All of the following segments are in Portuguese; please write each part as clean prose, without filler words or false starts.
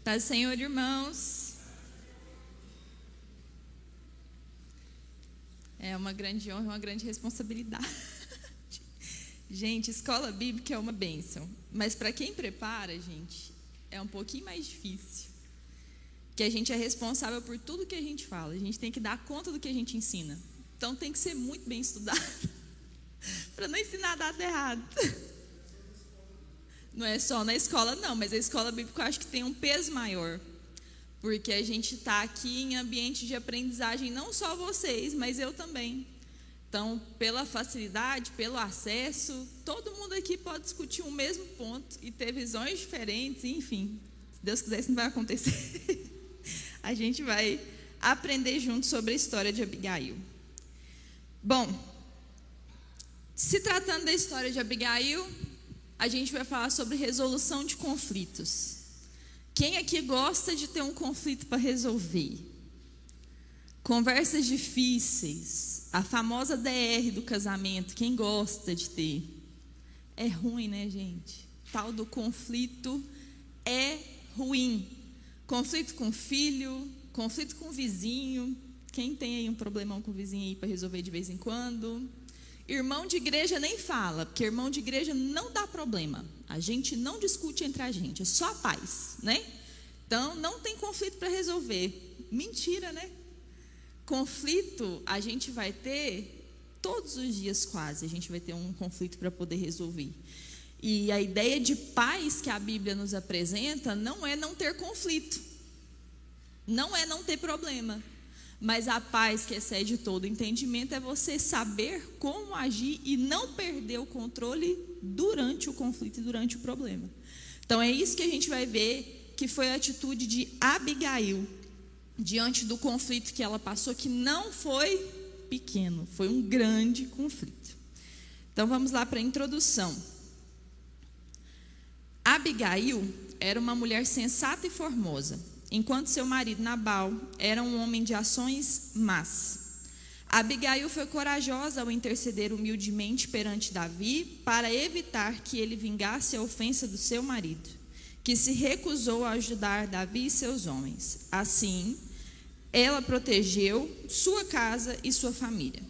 Paz do Senhor, irmãos. É uma grande honra, uma grande responsabilidade. Gente, escola bíblica é uma bênção, mas para quem prepara, gente, é um pouquinho mais difícil. Porque a gente é responsável por tudo que a gente fala, a gente tem que dar conta do que a gente ensina. Então tem que ser muito bem estudado para não ensinar nada errado. Não é só na escola não, mas a escola bíblica eu acho que tem um peso maior. Porque a gente está aqui em ambiente de aprendizagem, não só vocês, mas eu também. Então, pela facilidade, pelo acesso, todo mundo aqui pode discutir o mesmo ponto e ter visões diferentes, enfim. Se Deus quiser, isso não vai acontecer. A gente vai aprender junto sobre a história de Abigail. Bom, se tratando da história de Abigail, a gente vai falar sobre resolução de conflitos. Quem aqui gosta de ter um conflito para resolver? Conversas difíceis, a famosa DR do casamento, quem gosta de ter? É ruim, né, gente? Tal do conflito é ruim. Conflito com filho, conflito com vizinho. Quem tem aí um problemão com o vizinho aí para resolver de vez em quando? Irmão de igreja nem fala, porque irmão de igreja não dá problema. A gente não discute entre a gente, é só a paz, né? Então, não tem conflito para resolver. Mentira, né? Conflito a gente vai ter todos os dias quase. A gente vai ter um conflito para poder resolver. E a ideia de paz que a Bíblia nos apresenta não é não ter conflito. Não é não ter problema. Mas a paz que excede todo entendimento é você saber como agir e não perder o controle durante o conflito e durante o problema. Então é isso que a gente vai ver que foi a atitude de Abigail diante do conflito que ela passou, que não foi pequeno, foi um grande conflito. Então vamos lá para a introdução. Abigail era uma mulher sensata e formosa, enquanto seu marido Nabal era um homem de ações más. Abigail foi corajosa ao interceder humildemente perante Davi para evitar que ele vingasse a ofensa do seu marido, que se recusou a ajudar Davi e seus homens. Assim, ela protegeu sua casa e sua família.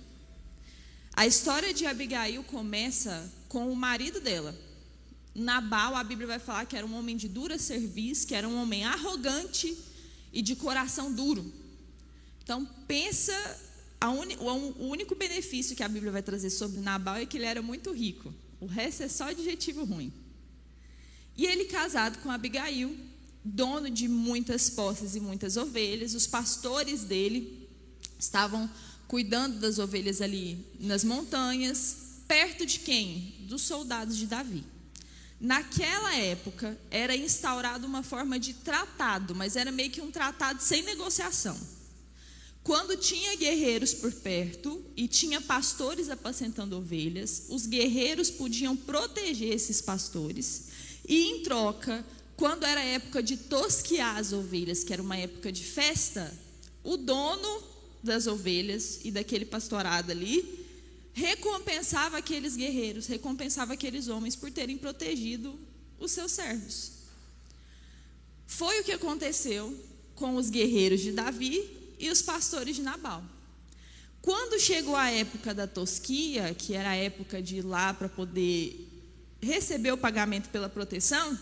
A história de Abigail começa com o marido dela. Nabal, a Bíblia vai falar que era um homem de dura cerviz, que era um homem arrogante e de coração duro. Então, pensa, o único benefício que a Bíblia vai trazer sobre Nabal é que ele era muito rico. O resto é só adjetivo ruim. E ele casado com Abigail, dono de muitas posses e muitas ovelhas, os pastores dele estavam cuidando das ovelhas ali nas montanhas, perto de quem? Dos soldados de Davi. Naquela época, era instaurada uma forma de tratado, mas era meio que um tratado sem negociação. Quando tinha guerreiros por perto e tinha pastores apacentando ovelhas, os guerreiros podiam proteger esses pastores. E em troca, quando era época de tosquiar as ovelhas, que era uma época de festa, o dono das ovelhas e daquele pastorado ali recompensava aqueles guerreiros, recompensava aqueles homens por terem protegido os seus servos. Foi o que aconteceu com os guerreiros de Davi e os pastores de Nabal. Quando chegou a época da tosquia, que era a época de ir lá para poder receber o pagamento pela proteção,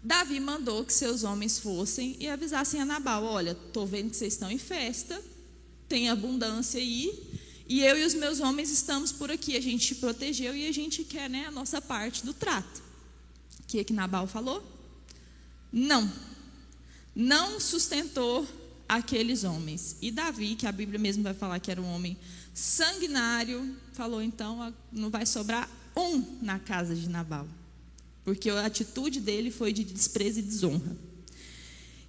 Davi mandou que seus homens fossem e avisassem a Nabal: olha, estou vendo que vocês estão em festa, tem abundância aí, e eu e os meus homens estamos por aqui, a gente te protegeu e a gente quer, né, a nossa parte do trato. O que Nabal falou? Não sustentou aqueles homens. E Davi, que a Bíblia mesmo vai falar que era um homem sanguinário, falou: então não vai sobrar um na casa de Nabal, porque a atitude dele foi de desprezo e desonra.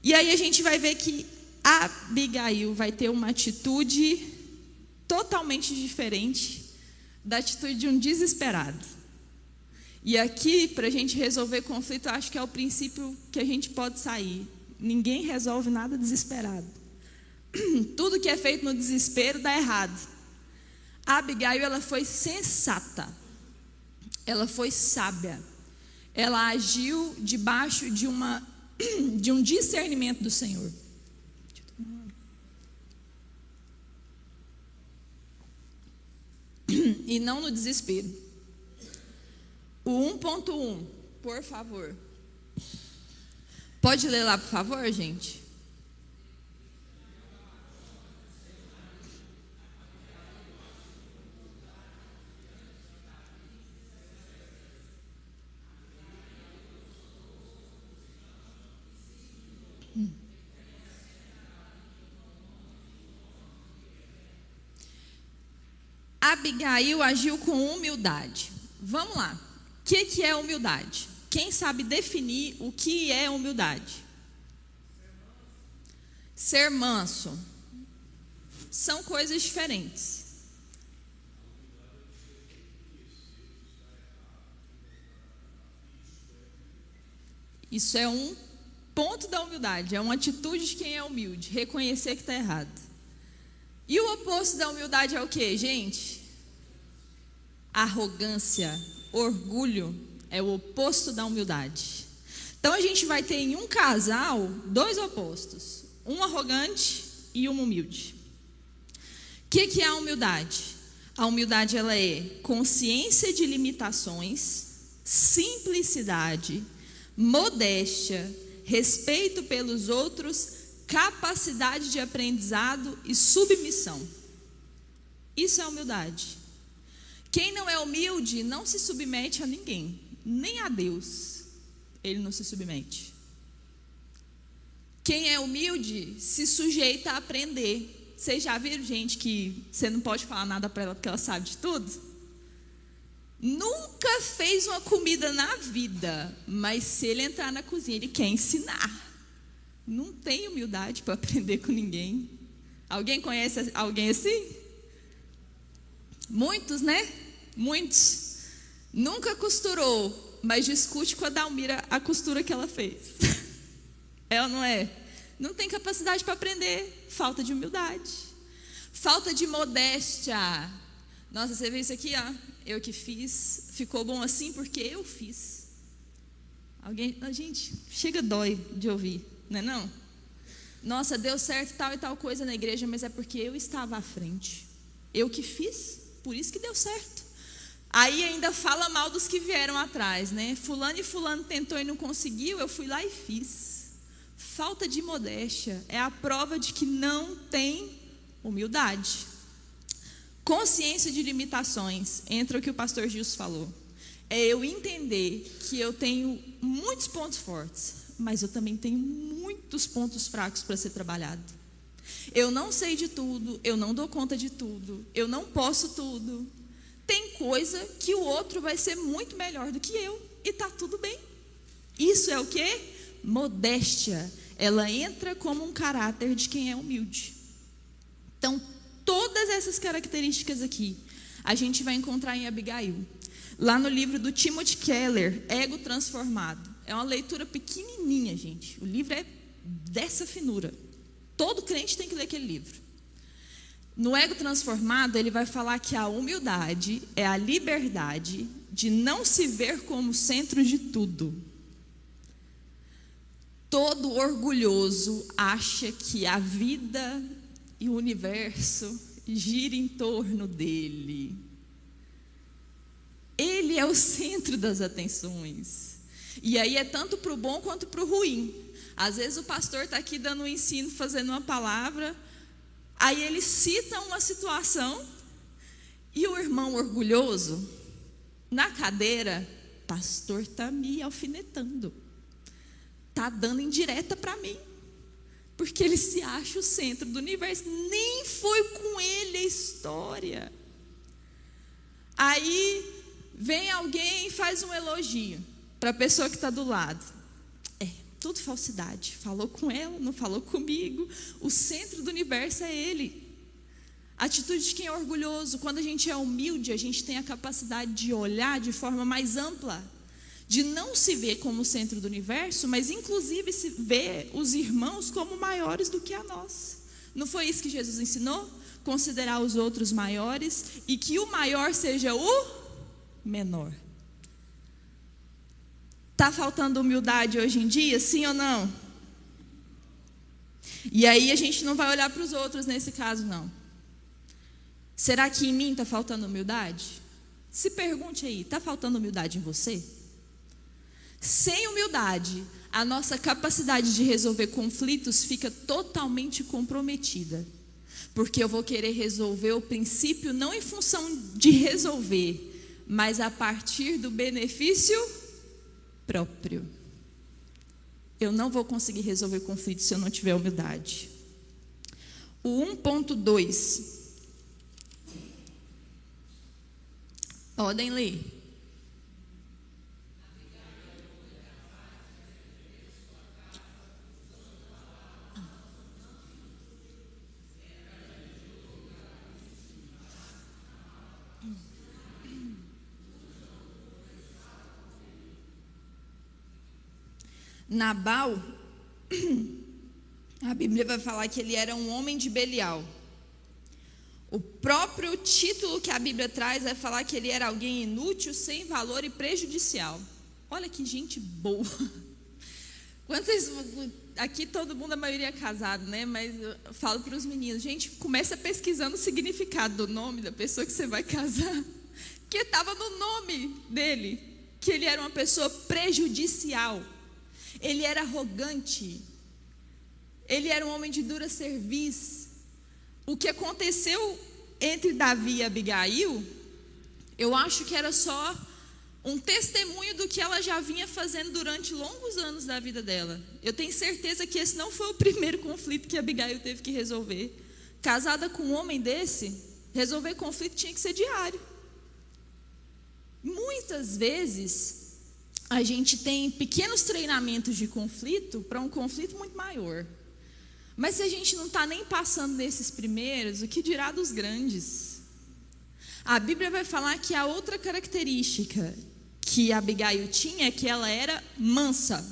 E aí a gente vai ver que Abigail vai ter uma atitude totalmente diferente da atitude de um desesperado. E aqui, para a gente resolver conflito, eu acho que é o princípio que a gente pode sair. Ninguém resolve nada desesperado. Tudo que é feito no desespero dá errado. A Abigail, ela foi sensata. Ela foi sábia. Ela agiu debaixo de uma de um discernimento do Senhor. E não no desespero. O 1.1, por favor. Pode ler lá, por favor, gente? Abigail agiu com humildade. Vamos lá. O que é humildade? Quem sabe definir o que é humildade? Ser manso. São coisas diferentes. Isso é um ponto da humildade. É uma atitude de quem é humilde. Reconhecer que está errado. E o oposto da humildade é o quê, gente? Arrogância, orgulho é o oposto da humildade. Então a gente vai ter em um casal dois opostos, um arrogante e um humilde. O que é a humildade? A humildade, ela é consciência de limitações, simplicidade, modéstia, respeito pelos outros, capacidade de aprendizado e submissão. Isso é humildade. Quem não é humilde não se submete a ninguém, nem a Deus. Ele não se submete. Quem é humilde se sujeita a aprender. Vocês já viram gente que você não pode falar nada para ela porque ela sabe de tudo? Nunca fez uma comida na vida, mas se ele entrar na cozinha, ele quer ensinar. Não tem humildade para aprender com ninguém. Alguém conhece alguém assim? Muitos, né? Muitos. Nunca costurou, mas discute com a Dalmira a costura que ela fez. É ou não é? Não tem capacidade para aprender. Falta de humildade. Falta de modéstia. Nossa, você vê isso aqui, ó. Eu que fiz. Ficou bom assim porque eu fiz. Alguém, gente, chega dói de ouvir. Não é não? Nossa, deu certo tal e tal coisa na igreja, mas é porque eu estava à frente. Eu que fiz, por isso que deu certo. Aí ainda fala mal dos que vieram atrás, né? Fulano e fulano tentou e não conseguiu, eu fui lá e fiz. Falta de modéstia é a prova de que não tem humildade. Consciência de limitações, entra o que o pastor Gilson falou. É eu entender que eu tenho muitos pontos fortes, mas eu também tenho muitos pontos fracos para ser trabalhado. Eu não sei de tudo, eu não dou conta de tudo, eu não posso tudo. Tem coisa que o outro vai ser muito melhor do que eu, e está tudo bem. Isso é o quê? Modéstia. Ela entra como um caráter de quem é humilde. Então, todas essas características aqui, a gente vai encontrar em Abigail. Lá no livro do Timothy Keller, Ego Transformado. É uma leitura pequenininha, gente. O livro é dessa finura. Todo crente tem que ler aquele livro. No Ego Transformado, ele vai falar que a humildade é a liberdade de não se ver como centro de tudo. Todo orgulhoso acha que a vida e o universo gira em torno dele. Ele é o centro das atenções. E aí é tanto para o bom quanto para o ruim. Às vezes o pastor está aqui dando um ensino, fazendo uma palavra, aí ele cita uma situação e o irmão orgulhoso, na cadeira, pastor está me alfinetando, está dando indireta para mim, porque ele se acha o centro do universo, nem foi com ele a história. Aí vem alguém e faz um elogio para a pessoa que está do lado. É, tudo falsidade. Falou com ela, não falou comigo. O centro do universo é ele. Atitude de quem é orgulhoso. Quando a gente é humilde, a gente tem a capacidade de olhar de forma mais ampla. De não se ver como o centro do universo, mas inclusive se ver os irmãos como maiores do que a nós. Não foi isso que Jesus ensinou? Considerar os outros maiores e que o maior seja o menor. Está faltando humildade hoje em dia, sim ou não? E aí a gente não vai olhar para os outros nesse caso, não. Será que em mim está faltando humildade? Se pergunte aí, está faltando humildade em você? Sem humildade, a nossa capacidade de resolver conflitos fica totalmente comprometida. Porque eu vou querer resolver o princípio não em função de resolver, mas a partir do benefício próprio. Eu não vou conseguir resolver conflitos se eu não tiver humildade. O 1.2. Podem ler. Nabal, a Bíblia vai falar que ele era um homem de Belial. O próprio título que a Bíblia traz vai falar que ele era alguém inútil, sem valor e prejudicial. Olha que gente boa. Quantas, aqui todo mundo, a maioria é casado, né? Mas eu falo para os meninos, gente, começa pesquisando o significado do nome da pessoa que você vai casar. Porque estava no nome dele, que ele era uma pessoa prejudicial. Ele era arrogante. Ele era um homem de dura cerviz. O que aconteceu entre Davi e Abigail, eu acho que era só um testemunho do que ela já vinha fazendo durante longos anos da vida dela. Eu tenho certeza que esse não foi o primeiro conflito que Abigail teve que resolver. Casada com um homem desse, resolver conflito tinha que ser diário. Muitas vezes a gente tem pequenos treinamentos de conflito para um conflito muito maior. Mas se a gente não está nem passando nesses primeiros, o que dirá dos grandes? A Bíblia vai falar que a outra característica que Abigail tinha é que ela era mansa.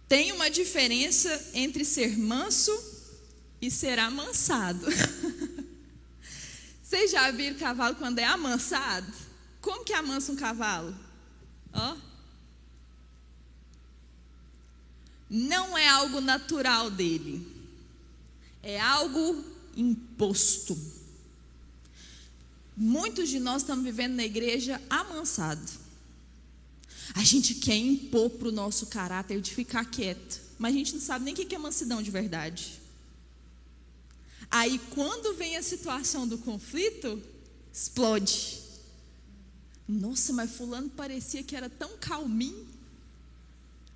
Tem uma diferença entre ser manso e ser amansado. Vocês já viram cavalo quando é amansado? Como que amansa um cavalo? Ó. Não é algo natural dele. É algo imposto. Muitos de nós estamos vivendo na igreja amansado. A gente quer impor para o nosso caráter de ficar quieto. Mas a gente não sabe nem o que é mansidão de verdade. Aí quando vem a situação do conflito, explode. Nossa, mas fulano parecia que era tão calminho.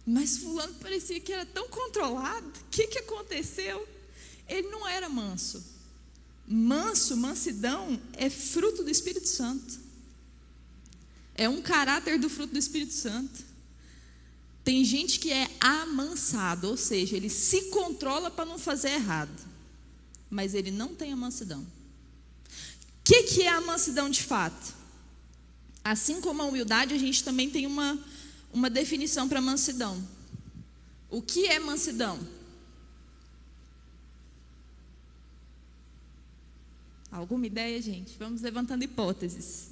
Mas fulano parecia que era tão controlado. O que aconteceu? Ele não era manso. Mansidão é fruto do Espírito Santo. É um caráter do fruto do Espírito Santo. Tem gente que é amansado, ou seja, ele se controla para não fazer errado. Mas ele não tem a mansidão. O que é a mansidão de fato? Assim como a humildade, a gente também tem uma definição para mansidão. O que é mansidão? Alguma ideia, gente? Vamos levantando hipóteses.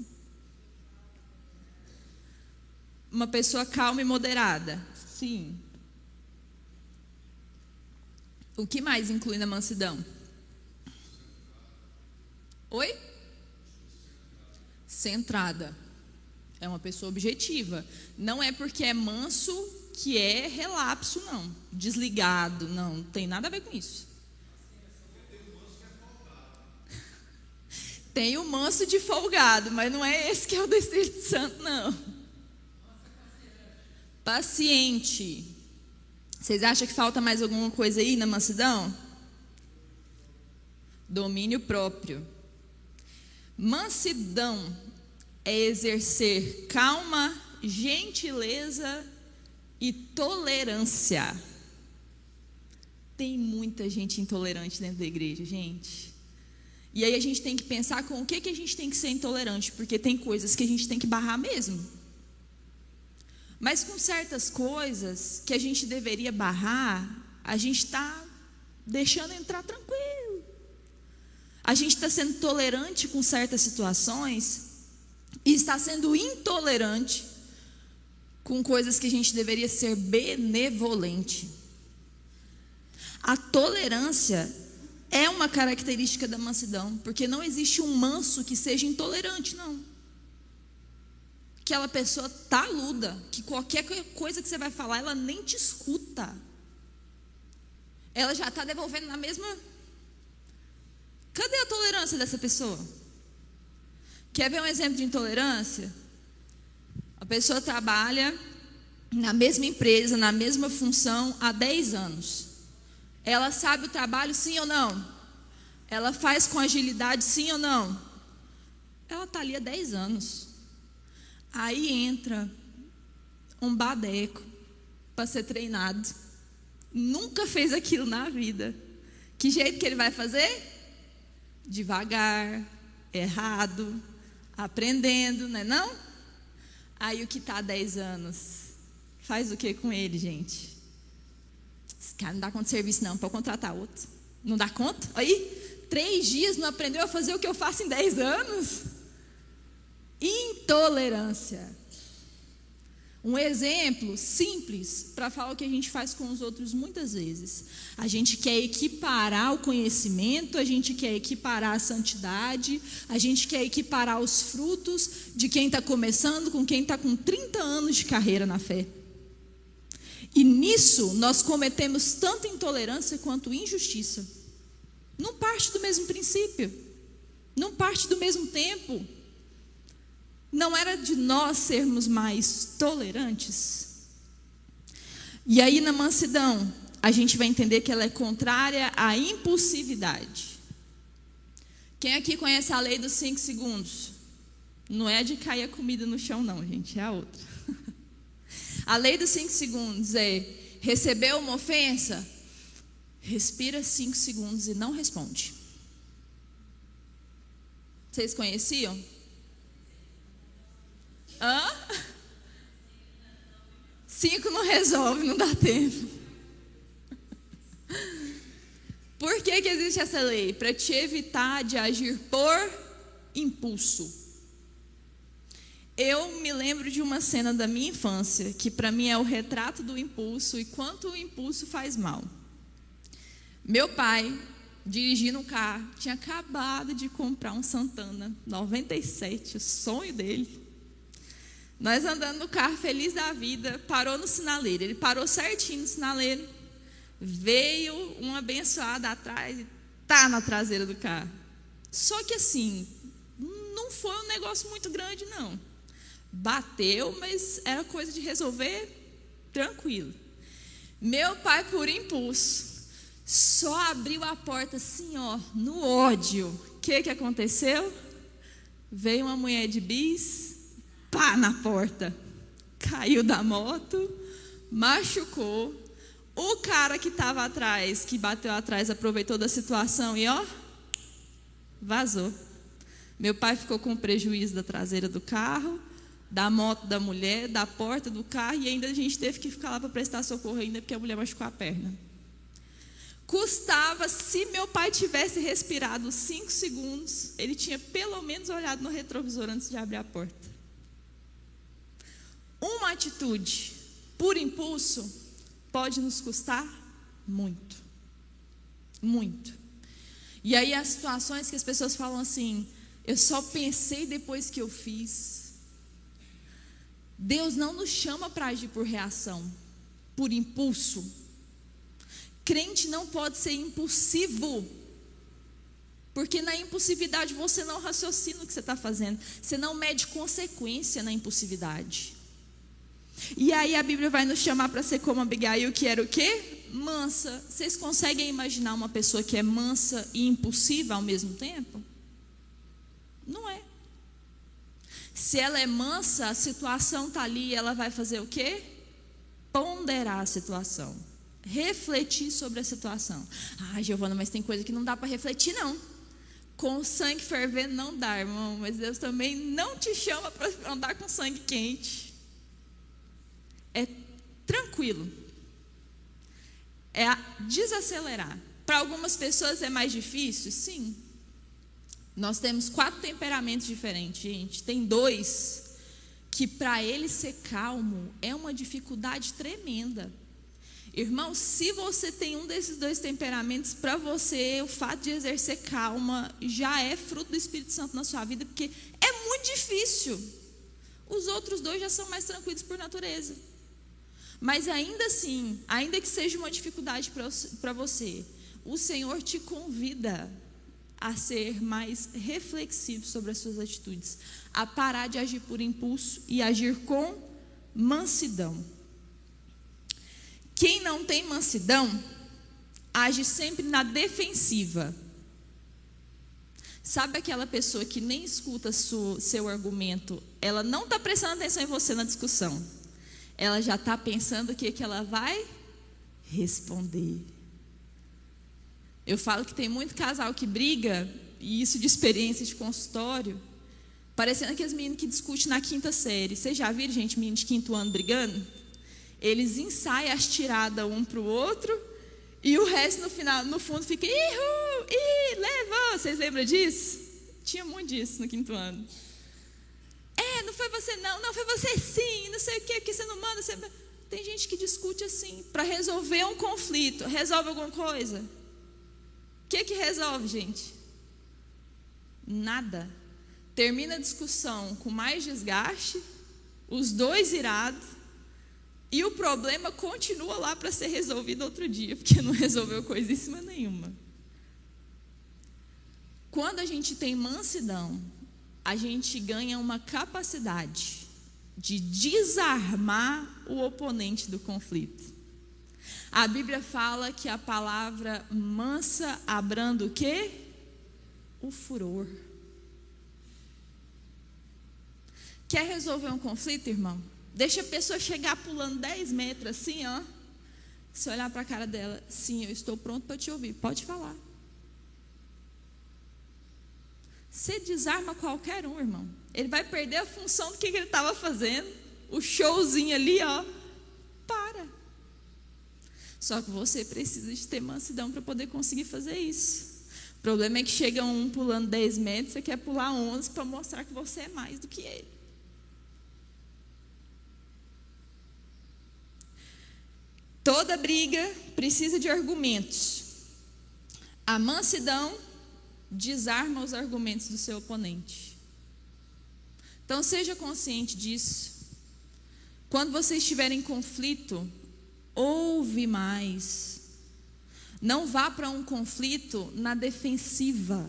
Uma pessoa calma e moderada. Sim. O que mais inclui na mansidão? Oi? Centrada. É uma pessoa objetiva. Não é porque é manso que é relapso, não. Desligado, não tem nada a ver com isso. Tem o manso de folgado, mas não é esse que é o do Espírito Santo, não. Paciente. Vocês acham que falta mais alguma coisa aí na mansidão? Domínio próprio. Mansidão é exercer calma, gentileza e tolerância. Tem muita gente intolerante dentro da igreja, gente. E aí a gente tem que pensar com o que a gente tem que ser intolerante, porque tem coisas que a gente tem que barrar mesmo. Mas com certas coisas que a gente deveria barrar, a gente está deixando entrar tranquilo. A gente está sendo tolerante com certas situações e está sendo intolerante com coisas que a gente deveria ser benevolente. A tolerância é uma característica da mansidão, porque não existe um manso que seja intolerante, não. Aquela pessoa taluda, que qualquer coisa que você vai falar, ela nem te escuta. Ela já está devolvendo na mesma. Cadê a tolerância dessa pessoa? Quer ver um exemplo de intolerância? A pessoa trabalha na mesma empresa, na mesma função há 10 anos. Ela sabe o trabalho, sim ou não? Ela faz com agilidade, sim ou não? Ela está ali há 10 anos. Aí entra um badeco para ser treinado. Nunca fez aquilo na vida. Que jeito que ele vai fazer? Devagar, errado, aprendendo, não é não? Aí o que está há 10 anos, faz o que com ele, gente? Esse cara não dá conta de serviço não, pode contratar outro. Não dá conta? Aí, 3 dias não aprendeu a fazer o que eu faço em 10 anos? Intolerância. Um exemplo simples para falar o que a gente faz com os outros muitas vezes. A gente quer equiparar o conhecimento, a gente quer equiparar a santidade, a gente quer equiparar os frutos de quem está começando com quem está com 30 anos de carreira na fé. E nisso nós cometemos tanto intolerância quanto injustiça. Não parte do mesmo princípio, não parte do mesmo tempo. Não era de nós sermos mais tolerantes? E aí na mansidão, a gente vai entender que ela é contrária à impulsividade. Quem aqui conhece a lei dos 5 segundos? Não é de cair a comida no chão não, gente, é a outra. A lei dos 5 segundos é: recebeu uma ofensa? Respira 5 segundos e não responde. Vocês conheciam? 5 não resolve, não dá tempo. Por que existe essa lei? Para te evitar de agir por impulso. Eu me lembro de uma cena da minha infância, que para mim é o retrato do impulso e quanto o impulso faz mal. Meu pai, dirigindo um carro, tinha acabado de comprar um Santana 97, o sonho dele. Nós andando no carro, feliz da vida, parou no sinaleiro. Ele parou certinho no sinaleiro. Veio uma abençoada atrás e tá na traseira do carro. Só que assim, não foi um negócio muito grande não. Bateu, mas era coisa de resolver tranquilo. Meu pai, por impulso, só abriu a porta assim, ó, no ódio. O que aconteceu? Veio uma mulher de bis, pá na porta, caiu da moto, machucou. O cara que estava atrás, que bateu atrás, aproveitou da situação e ó, vazou. Meu pai ficou com prejuízo da traseira do carro, da moto da mulher, da porta do carro, e ainda a gente teve que ficar lá para prestar socorro ainda, porque a mulher machucou a perna. Custava, se meu pai tivesse respirado 5 segundos, ele tinha pelo menos olhado no retrovisor antes de abrir a porta. Uma atitude por impulso pode nos custar muito. Muito. E aí as situações que as pessoas falam assim: eu só pensei depois que eu fiz. Deus não nos chama para agir por reação, por impulso. Crente não pode ser impulsivo, porque na impulsividade você não raciocina o que você está fazendo, você não mede consequência na impulsividade. E aí a Bíblia vai nos chamar para ser como Abigail, que era o quê? Mansa. Vocês conseguem imaginar uma pessoa que é mansa e impulsiva ao mesmo tempo? Não é. Se ela é mansa, a situação está ali, ela vai fazer o quê? Ponderar a situação, refletir sobre a situação. Ah, Giovana, mas tem coisa que não dá para refletir não. Com o sangue fervendo não dá, irmão. Mas Deus também não te chama para andar com sangue quente. É tranquilo. É desacelerar. Para algumas pessoas é mais difícil? Sim. Nós temos 4 temperamentos diferentes, gente. Tem 2 que para ele ser calmo é uma dificuldade tremenda. Irmão, se você tem um desses dois temperamentos, para você o fato de exercer calma já é fruto do Espírito Santo na sua vida, porque é muito difícil. Os outros dois já são mais tranquilos por natureza. Mas ainda assim, ainda que seja uma dificuldade para você, o Senhor te convida a ser mais reflexivo sobre as suas atitudes, a parar de agir por impulso e agir com mansidão. Quem não tem mansidão, age sempre na defensiva. Sabe aquela pessoa que nem escuta seu argumento, ela não está prestando atenção em você na discussão, ela já está pensando o que ela vai responder. Eu falo que tem muito casal que briga, e isso de experiência de consultório, parecendo aqueles meninos que discutem na 5ª série. Vocês já viram, gente, menino de 5º ano brigando? Eles ensaiam as tiradas um para o outro, e o resto no fundo fica, levou. Vocês lembram disso? Tinha muito disso no 5º ano. Não foi você não foi você sim, não sei o que, porque você não manda. Tem gente que discute assim, para resolver um conflito. Resolve alguma coisa? O que resolve, gente? Nada. Termina a discussão com mais desgaste, os dois irados, e o problema continua lá para ser resolvido outro dia, porque não resolveu coisíssima nenhuma. Quando a gente tem mansidão, a gente ganha uma capacidade de desarmar o oponente do conflito. A Bíblia fala que a palavra mansa abranda o quê? O furor. Quer resolver um conflito, irmão? Deixa a pessoa chegar pulando 10 metros assim, ó. Se olhar para a cara dela, sim, eu estou pronto para te ouvir, pode falar. Você desarma qualquer um, irmão. Ele vai perder a função do que ele estava fazendo. O showzinho ali, ó. Para. Só que você precisa de ter mansidão para poder conseguir fazer isso. O problema é que chega um pulando 10 metros, você quer pular 11 para mostrar que você é mais do que ele. Toda briga precisa de argumentos. A mansidão desarma os argumentos do seu oponente. Então seja consciente disso. Quando você estiver em conflito, ouve mais. Não vá para um conflito na defensiva.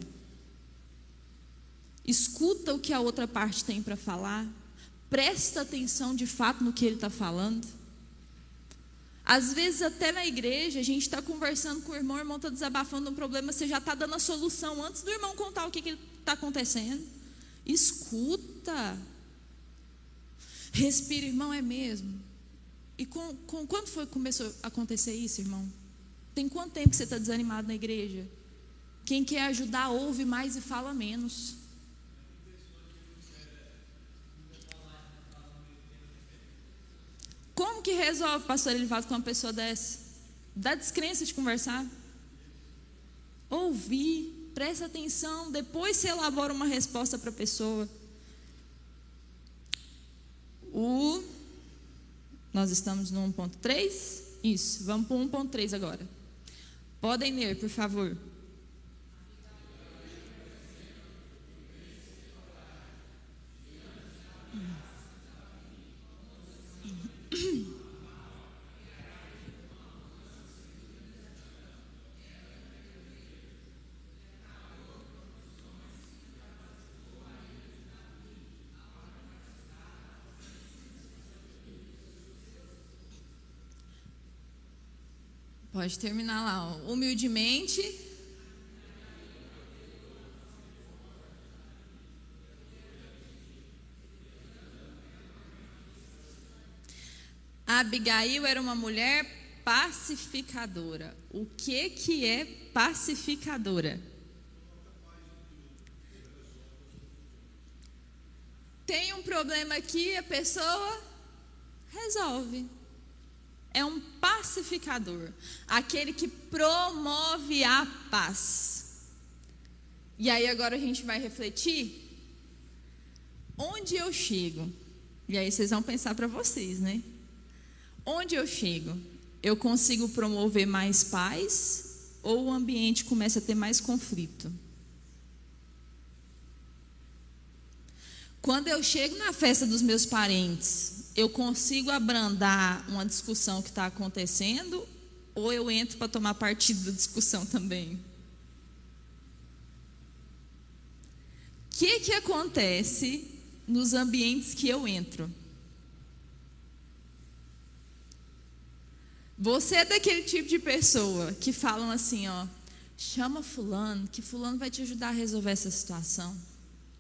Escuta o que a outra parte tem para falar. Presta atenção de fato no que ele está falando. Às vezes até na igreja a gente está conversando com o irmão está desabafando um problema, você já está dando a solução antes do irmão contar o que está acontecendo. Escuta. Respira, irmão, é mesmo. E quando foi que começou a acontecer isso, irmão? Tem quanto tempo que você está desanimado na igreja? Quem quer ajudar ouve mais e fala menos. Como que resolve, pastor Elivaldo, com uma pessoa dessa? Dá descrença de conversar? Ouvir, presta atenção, depois você elabora uma resposta para a pessoa. Nós estamos no 1.3? Isso, vamos para o 1.3 agora. Podem ler, por favor. Pode terminar lá, ó. Humildemente. Abigail era uma mulher pacificadora. O que é pacificadora? Tem um problema aqui, a pessoa resolve. É um pacificador, aquele que promove a paz. E aí agora a gente vai refletir. Onde eu chego? E aí vocês vão pensar para vocês, né? Onde eu chego? Eu consigo promover mais paz ou o ambiente começa a ter mais conflito? Quando eu chego na festa dos meus parentes, eu consigo abrandar uma discussão que está acontecendo ou eu entro para tomar partido da discussão também? O que acontece nos ambientes que eu entro? Você é daquele tipo de pessoa que falam assim, ó, chama fulano, que fulano vai te ajudar a resolver essa situação.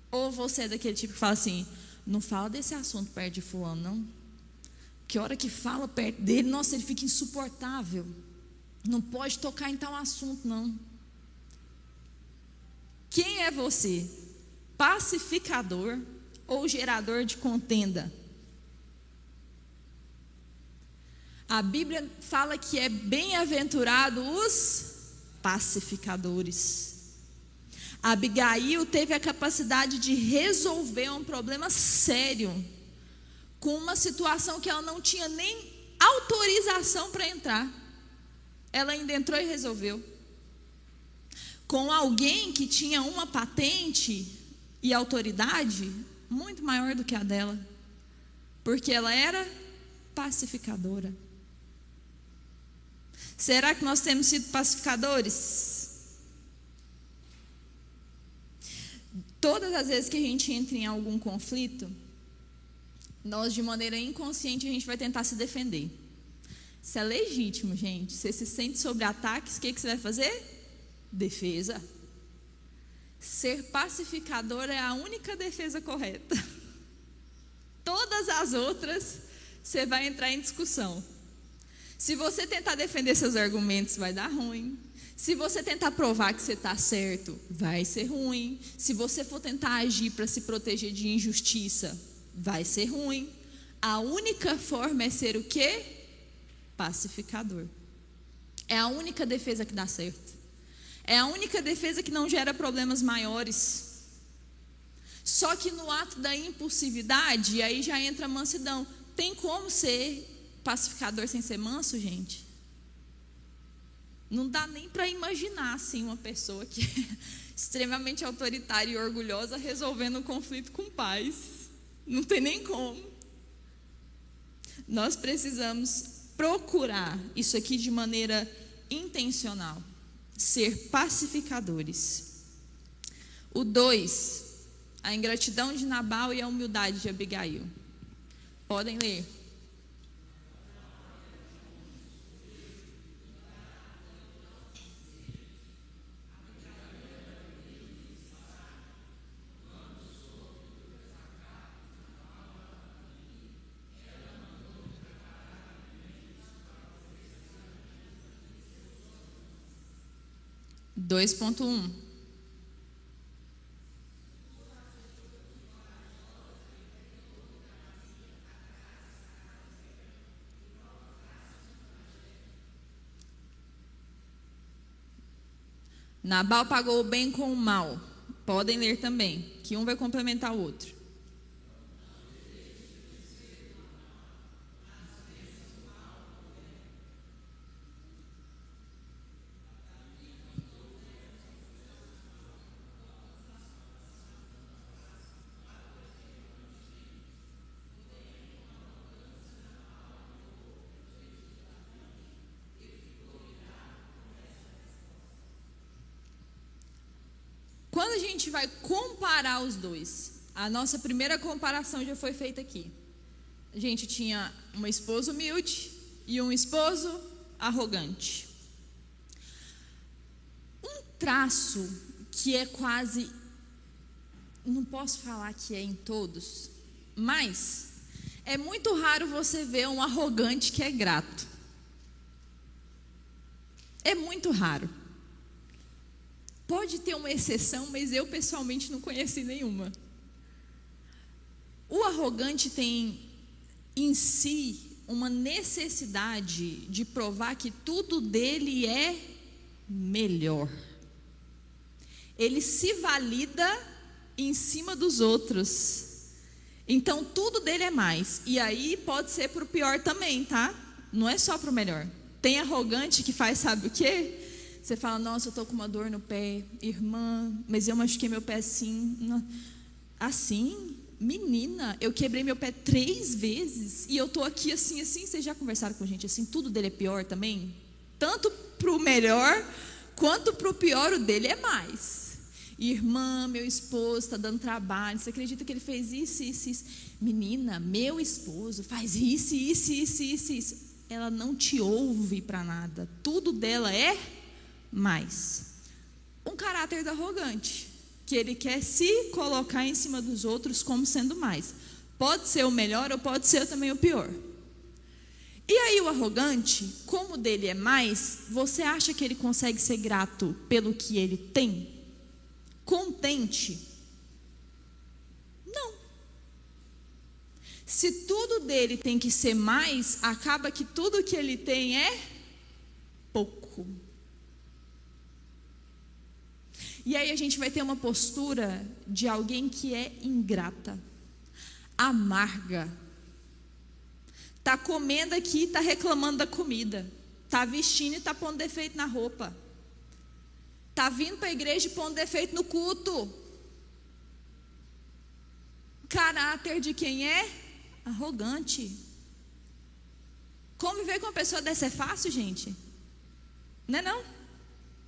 Ou você é daquele tipo que fala assim, não fala desse assunto perto de fulano, não. Que hora que fala perto dele, nossa, ele fica insuportável. Não pode tocar em tal assunto, não. Quem é você? Pacificador ou gerador de contenda? A Bíblia fala que é bem-aventurado os pacificadores. Abigail teve a capacidade de resolver um problema sério com uma situação que ela não tinha nem autorização para entrar. Ela ainda entrou e resolveu. Com alguém que tinha uma patente e autoridade muito maior do que a dela, porque ela era pacificadora. Será que nós temos sido pacificadores? Todas as vezes que a gente entra em algum conflito, nós de maneira inconsciente a gente vai tentar se defender. Isso é legítimo, gente. Você se sente sob ataques, o que você vai fazer? Defesa. Ser pacificador é a única defesa correta. Todas as outras, você vai entrar em discussão. Se você tentar defender seus argumentos, vai dar ruim. Se você tentar provar que você está certo, vai ser ruim. Se você for tentar agir para se proteger de injustiça, vai ser ruim. A única forma é ser o quê? Pacificador. É a única defesa que dá certo. É a única defesa que não gera problemas maiores. Só que no ato da impulsividade, aí já entra a mansidão. Tem como ser pacificador sem ser manso, gente? Não dá nem para imaginar assim uma pessoa que é extremamente autoritária e orgulhosa resolvendo um conflito com paz. Não tem nem como. Nós precisamos procurar isso aqui de maneira intencional. Ser pacificadores. O 2, a ingratidão de Nabal e a humildade de Abigail. Podem ler. Dois ponto um. Nabal pagou o bem com o mal. Podem ler também, que um vai complementar o outro. Quando a gente vai comparar os dois, a nossa primeira comparação já foi feita aqui. A gente tinha uma esposa humilde e um esposo arrogante. Um traço que é quase, não posso falar que é em todos, mas é muito raro você ver um arrogante que é grato. É muito raro. Pode ter uma exceção, mas eu pessoalmente não conheci nenhuma. O arrogante tem em si uma necessidade de provar que tudo dele é melhor. Ele se valida em cima dos outros. Então tudo dele é mais. E aí pode ser para o pior também, tá? Não é só para o melhor. Tem arrogante que faz, sabe o quê? Você fala, nossa, eu estou com uma dor no pé, irmã, mas eu machuquei meu pé assim. Assim? Menina, eu quebrei meu pé 3 vezes e eu estou aqui assim. Vocês já conversaram com gente assim? Tudo dele é pior também? Tanto para o melhor quanto para o pior, o dele é mais. Irmã, meu esposo está dando trabalho, você acredita que ele fez isso, isso, isso? Menina, meu esposo faz isso, isso, isso, isso, isso. Ela não te ouve para nada, tudo dela é mais. Um caráter arrogante, que ele quer se colocar em cima dos outros como sendo mais. Pode ser o melhor ou pode ser também o pior. E aí o arrogante, como o dele é mais, você acha que ele consegue ser grato pelo que ele tem? Contente? Não. Se tudo dele tem que ser mais, acaba que tudo que ele tem é pouco. E aí a gente vai ter uma postura de alguém que é ingrata, amarga. Está comendo aqui, está reclamando da comida. Está vestindo e está pondo defeito na roupa. Está vindo para a igreja e pondo defeito no culto. Caráter de quem é? Arrogante. Conviver com uma pessoa dessa é fácil, gente? Não é não?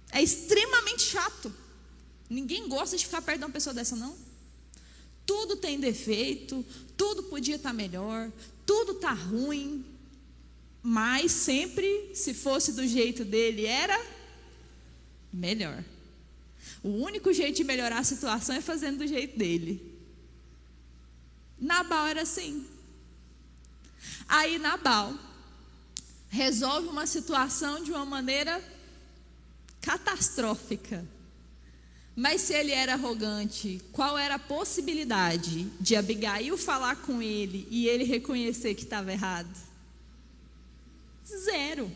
É extremamente chato. Ninguém gosta de ficar perto de uma pessoa dessa, não. Tudo tem defeito, tudo podia estar melhor, tudo está ruim, mas sempre, se fosse do jeito dele, era melhor. O único jeito de melhorar a situação é fazendo do jeito dele. Nabal era assim. Aí Nabal resolve uma situação de uma maneira catastrófica. Mas se ele era arrogante, qual era a possibilidade de Abigail falar com ele e ele reconhecer que estava errado? 0.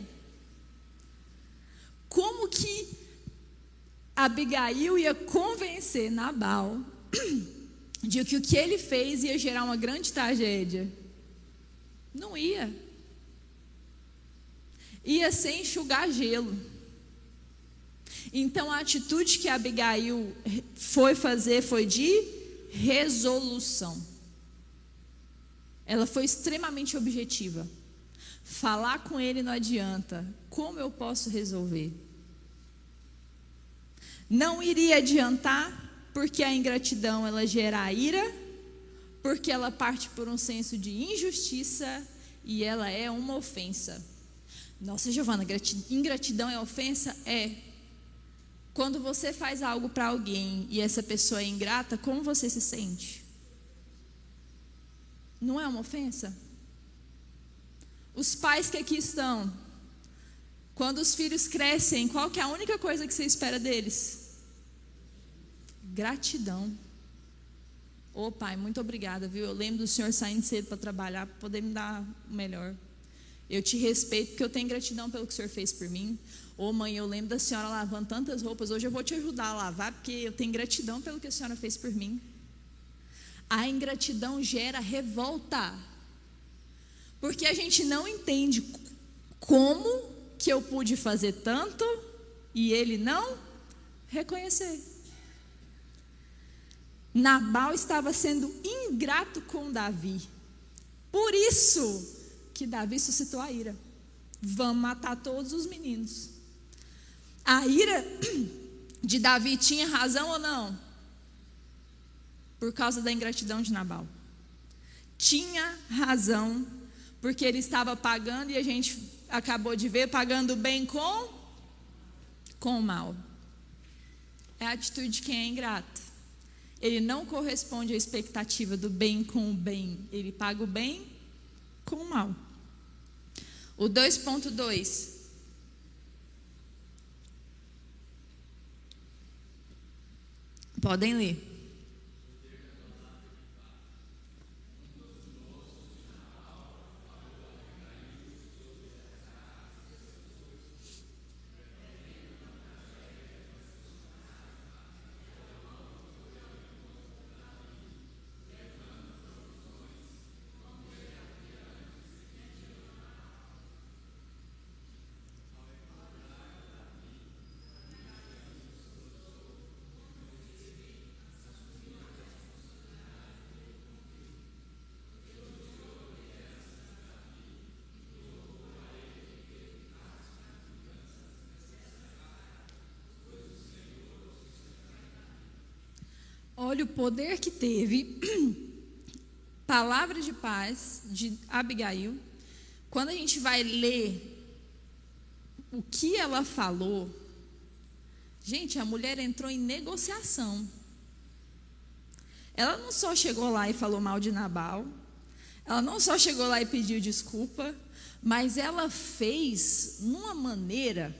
Como que Abigail ia convencer Nabal de que o que ele fez ia gerar uma grande tragédia? Não ia. Ia ser enxugar gelo. Então a atitude que Abigail foi fazer foi de resolução. Ela foi extremamente objetiva. Falar com ele não adianta. Como eu posso resolver? Não iria adiantar, porque a ingratidão ela gera ira, porque ela parte por um senso de injustiça e ela é uma ofensa. Nossa, Giovana, ingratidão é ofensa? É. Quando você faz algo para alguém e essa pessoa é ingrata, como você se sente? Não é uma ofensa? Os pais que aqui estão, quando os filhos crescem, qual que é a única coisa que você espera deles? Gratidão. Ô pai, muito obrigada, viu? Eu lembro do senhor saindo cedo para trabalhar, para poder me dar o melhor. Eu te respeito porque eu tenho gratidão pelo que o senhor fez por mim. Ô mãe, eu lembro da senhora lavando tantas roupas, hoje eu vou te ajudar a lavar, porque eu tenho gratidão pelo que a senhora fez por mim. A ingratidão gera revolta, porque a gente não entende como que eu pude fazer tanto e ele não reconhecer. Nabal estava sendo ingrato com Davi, por isso que Davi suscitou a ira. Vamos matar todos os meninos. A ira de Davi tinha razão ou não? Por causa da ingratidão de Nabal. Tinha razão, porque ele estava pagando, e a gente acabou de ver, pagando o bem com o mal. É a atitude de quem é ingrato. Ele não corresponde à expectativa do bem com o bem. Ele paga o bem com o mal. O 2.2. Podem ler. Olha o poder que teve. Palavra de paz de Abigail. Quando a gente vai ler o que ela falou, gente, a mulher entrou em negociação. Ela não só chegou lá e falou mal de Nabal, ela não só chegou lá e pediu desculpa, mas ela fez numa maneira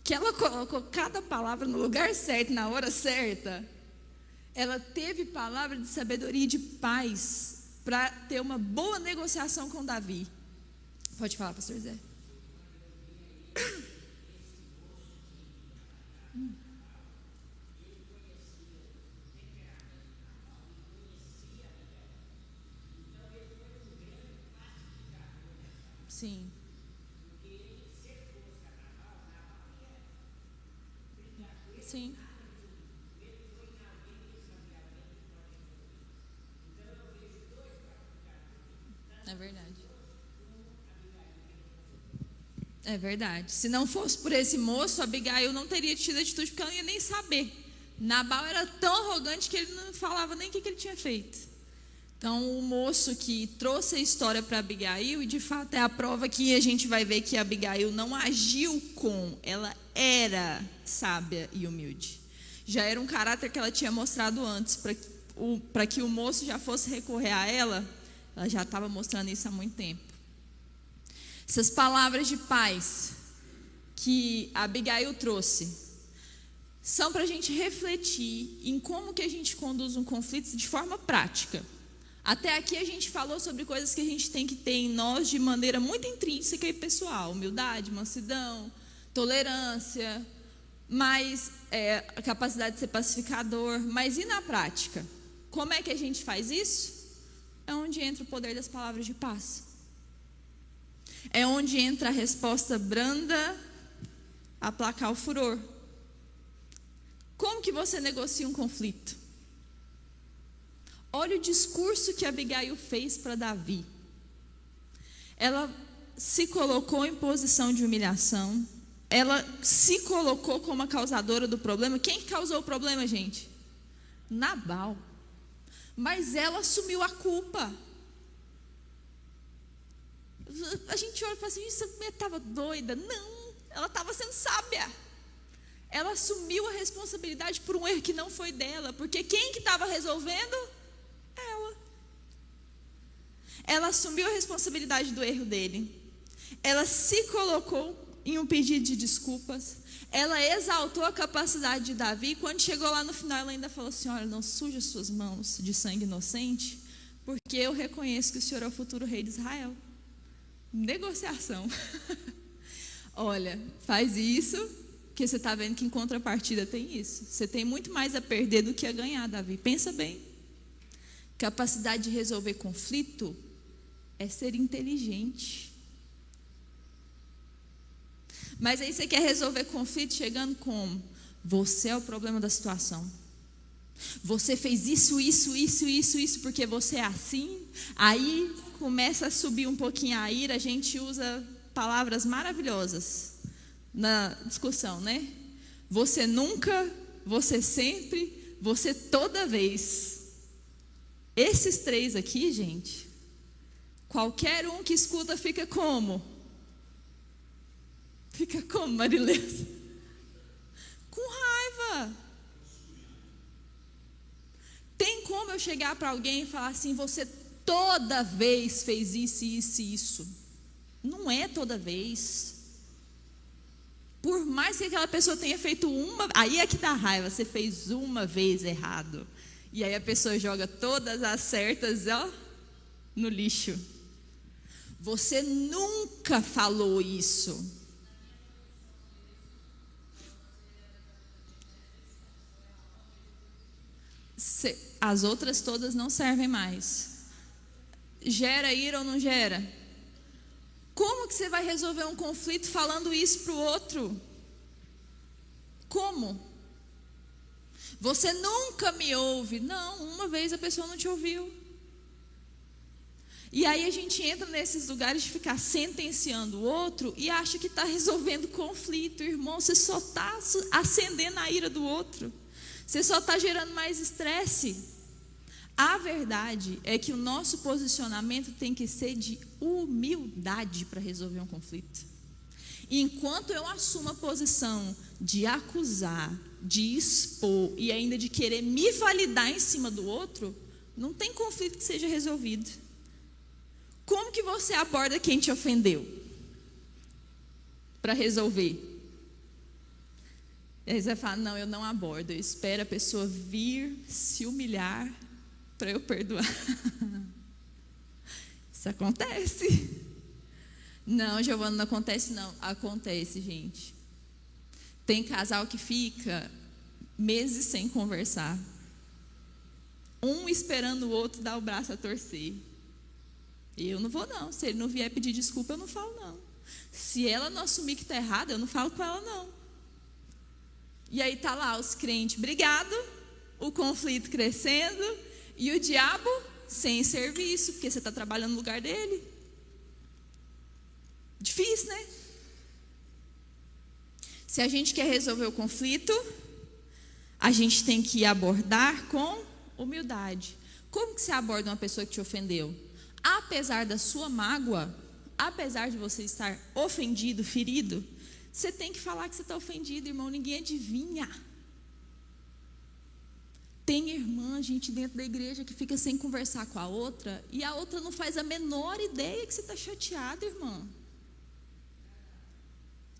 que ela colocou cada palavra no lugar certo, na hora certa. Ela teve palavra de sabedoria e de paz para ter uma boa negociação com Davi. Pode falar, pastor Zé. Sim. Sim. É verdade. É verdade. Se não fosse por esse moço, Abigail não teria tido atitude, porque ela não ia nem saber. Nabal era tão arrogante que ele não falava nem o que ele tinha feito. Então, o moço que trouxe a história para Abigail, e de fato é a prova que a gente vai ver que Abigail não agiu com, ela era sábia e humilde. Já era um caráter que ela tinha mostrado antes, para que o moço já fosse recorrer a ela já estava mostrando isso há muito tempo. Essas palavras de paz que Abigail trouxe são para a gente refletir em como que a gente conduz um conflito de forma prática. Até aqui a gente falou sobre coisas que a gente tem que ter em nós de maneira muito intrínseca e pessoal. Humildade, mansidão, tolerância, mas a capacidade de ser pacificador. Mas e na prática? Como é que a gente faz isso? É onde entra o poder das palavras de paz. É onde entra a resposta branda a aplacar o furor. Como que você negocia um conflito? Olha o discurso que Abigail fez para Davi. Ela se colocou em posição de humilhação. Ela se colocou como a causadora do problema. Quem causou o problema, gente? Nabal. Mas ela assumiu a culpa. A gente olha e fala assim, essa mulher estava doida. Não, ela estava sendo sábia. Ela assumiu a responsabilidade por um erro que não foi dela. Porque quem que estava resolvendo? Ela. Ela assumiu a responsabilidade do erro dele. Ela se colocou em um pedido de desculpas. Ela exaltou a capacidade de Davi. Quando chegou lá no final, ela ainda falou assim, olha, não suje as suas mãos de sangue inocente, porque eu reconheço que o Senhor é o futuro rei de Israel. Negociação. Olha, faz isso, que você está vendo que em contrapartida tem isso. Você tem muito mais a perder do que a ganhar, Davi. Pensa bem. Capacidade de resolver conflito é ser inteligente. Mas aí você quer resolver conflito chegando como? Você é o problema da situação. Você fez isso, porque você é assim. Aí começa a subir um pouquinho a ira, a gente usa palavras maravilhosas na discussão, né? Você nunca, você sempre, você toda vez. Esses três aqui, gente, qualquer um que escuta fica como? Fica como, Marilene? Com raiva. Tem como eu chegar para alguém e falar assim, você toda vez fez isso. Não é toda vez. Por mais que aquela pessoa tenha feito uma, aí é que dá raiva, você fez uma vez errado. E aí a pessoa joga todas as certas, no lixo. Você nunca falou isso. As outras todas não servem mais. Gera ira ou não gera? Como que você vai resolver um conflito falando isso para o outro? Como? Você nunca me ouve. Não, uma vez a pessoa não te ouviu. E aí a gente entra nesses lugares de ficar sentenciando o outro e acha que está resolvendo conflito. Irmão, você só está acendendo a ira do outro. Você só está gerando mais estresse. A verdade é que o nosso posicionamento tem que ser de humildade para resolver um conflito. E enquanto eu assumo a posição de acusar, de expor e ainda de querer me validar em cima do outro, não tem conflito que seja resolvido. Como que você aborda quem te ofendeu? Para resolver. E aí você fala, não, eu não abordo, eu espero a pessoa vir se humilhar para eu perdoar. Isso acontece. Não, Giovana, não acontece não. Acontece, gente. Tem casal que fica meses sem conversar. Um esperando o outro dar o braço a torcer. Eu não vou não. Se ele não vier pedir desculpa, eu não falo não. Se ela não assumir que está errada, eu não falo com ela não. E aí tá lá os crentes, obrigado, o conflito crescendo e o diabo sem serviço, porque você está trabalhando no lugar dele. Difícil, né? Se a gente quer resolver o conflito, a gente tem que abordar com humildade. Como que você aborda uma pessoa que te ofendeu? Apesar da sua mágoa, apesar de você estar ofendido, ferido, você tem que falar que você está ofendido, irmão. Ninguém adivinha. Tem irmã, gente, dentro da igreja que fica sem conversar com a outra e a outra não faz a menor ideia que você está chateado, irmã.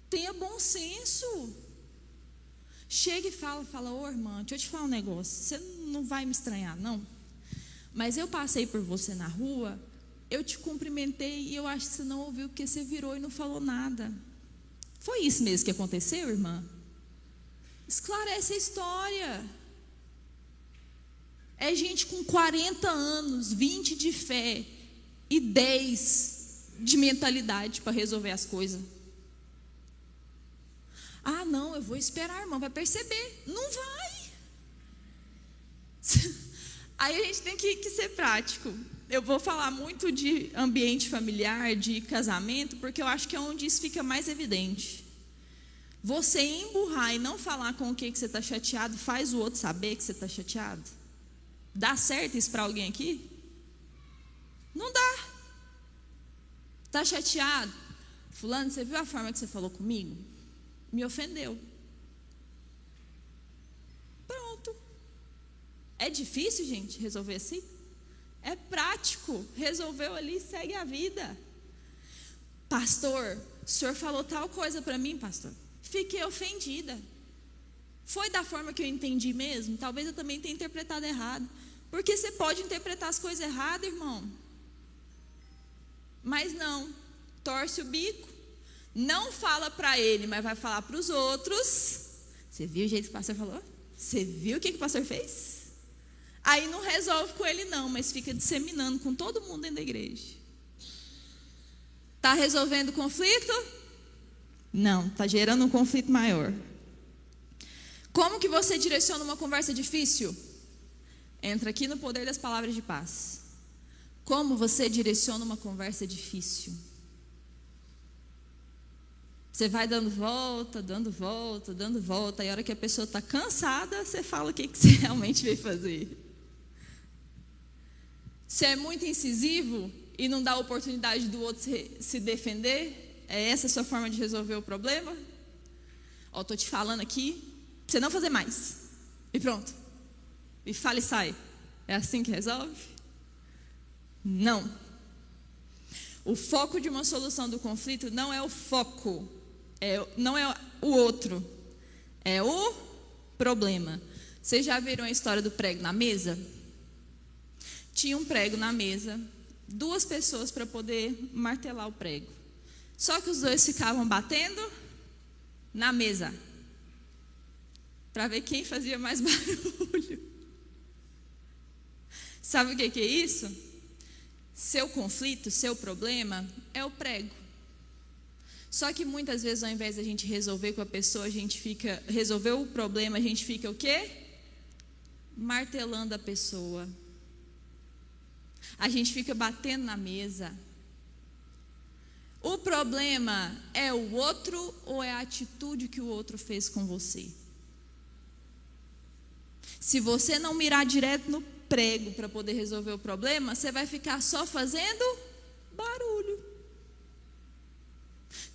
Tenha bom senso. Chega e fala, ô irmã, deixa eu te falar um negócio. Você não vai me estranhar, não. Mas eu passei por você na rua, eu te cumprimentei e eu acho que você não ouviu porque você virou e não falou nada. Foi isso mesmo que aconteceu, irmã? Esclarece a história. É gente com 40 anos, 20 de fé e 10 de mentalidade para resolver as coisas. Ah, não, eu vou esperar, irmão, vai perceber. Não vai. Aí a gente tem que ser prático. Eu vou falar muito de ambiente familiar, de casamento, porque eu acho que é onde isso fica mais evidente. Você emburrar e não falar com o que você está chateado, faz o outro saber que você está chateado? Dá certo isso para alguém aqui? Não dá. Está chateado? Fulano, você viu a forma que você falou comigo? Me ofendeu. Pronto. É difícil, gente, resolver assim? É prático. Resolveu ali, segue a vida. Pastor, o senhor falou tal coisa para mim, pastor. Fiquei ofendida. Foi da forma que eu entendi mesmo? Talvez eu também tenha interpretado errado. Porque você pode interpretar as coisas erradas, irmão. Mas não. Torce o bico. Não fala para ele, mas vai falar para os outros. Você viu o jeito que o pastor falou? Você viu o que o pastor fez? Aí não resolve com ele não, mas fica disseminando com todo mundo dentro da igreja. Está resolvendo o conflito? Não, está gerando um conflito maior. Como que você direciona uma conversa difícil? Entra aqui no poder das palavras de paz. Como você direciona uma conversa difícil? Você vai dando volta, dando volta, dando volta. E a hora que a pessoa está cansada, você fala o que você realmente veio fazer. Você é muito incisivo e não dá a oportunidade do outro se defender? É essa a sua forma de resolver o problema? Ó, estou te falando aqui, pra você não fazer mais. E pronto. E fala e sai. É assim que resolve? Não. O foco de uma solução do conflito não é o foco. Não é o outro, é o problema. Vocês já viram a história do prego na mesa? Tinha um prego na mesa, 2 pessoas para poder martelar o prego. Só que os 2 ficavam batendo na mesa, para ver quem fazia mais barulho. Sabe o que é isso? Seu conflito, seu problema é o prego. Só que muitas vezes, ao invés de a gente resolver com a pessoa, resolver o problema, a gente fica o quê? Martelando a pessoa. A gente fica batendo na mesa. O problema é o outro ou é a atitude que o outro fez com você? Se você não mirar direto no prego para poder resolver o problema, você vai ficar só fazendo barulho.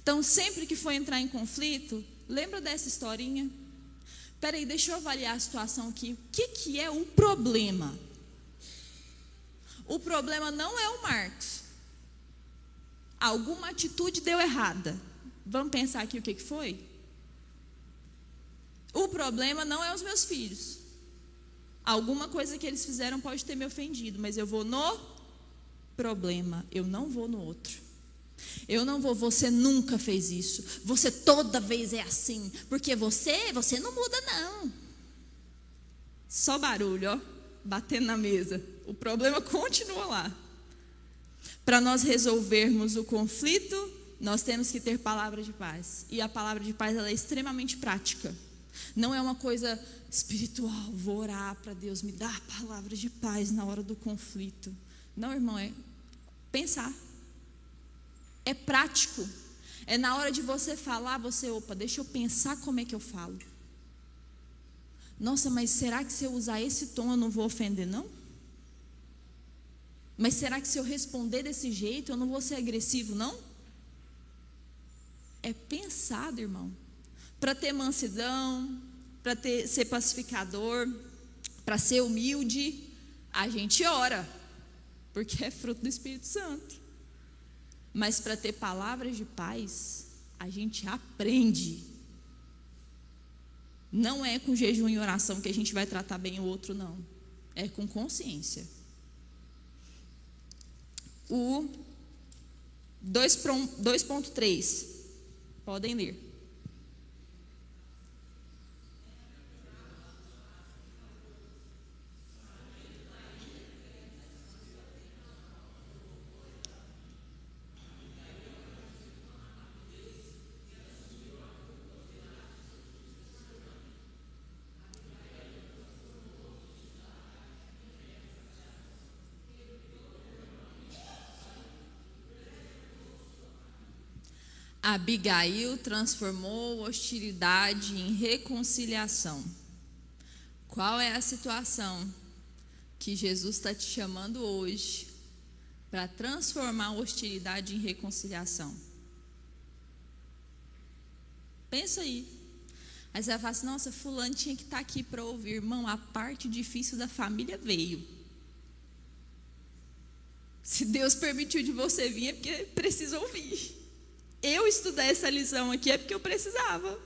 Então, sempre que for entrar em conflito, lembra dessa historinha? Peraí, deixa eu avaliar a situação aqui. O que é o problema? O problema não é o Marcos. Alguma atitude deu errada. Vamos pensar aqui o que foi? O problema não é os meus filhos. Alguma coisa que eles fizeram pode ter me ofendido, mas eu vou no problema, eu não vou no outro. Eu não vou, você nunca fez isso, você toda vez é assim, porque você não muda não. Só barulho, ó, batendo na mesa. O problema continua lá. Para nós resolvermos o conflito, nós temos que ter palavra de paz. E a palavra de paz ela é extremamente prática. Não é uma coisa espiritual, vou orar para Deus me dar a palavra de paz na hora do conflito. Não, irmão, é pensar. É prático. É na hora de você falar, deixa eu pensar como é que eu falo. Nossa, mas será que se eu usar esse tom eu não vou ofender, não? Mas será que se eu responder desse jeito eu não vou ser agressivo, não? É pensado, irmão. Para ter mansidão, para ser pacificador, para ser humilde, a gente ora, porque é fruto do Espírito Santo. Mas para ter palavras de paz, a gente aprende. Não é com jejum e oração que a gente vai tratar bem o outro, não. É com consciência. O 2.3. Podem ler. Abigail transformou hostilidade em reconciliação. Qual é a situação que Jesus está te chamando hoje para transformar a hostilidade em reconciliação? Pensa aí. Aí você vai falar assim, nossa, fulano tinha que estar aqui para ouvir. Irmão, a parte difícil da família veio. Se Deus permitiu de você vir é porque precisa ouvir. Eu estudar essa lição aqui é porque eu precisava.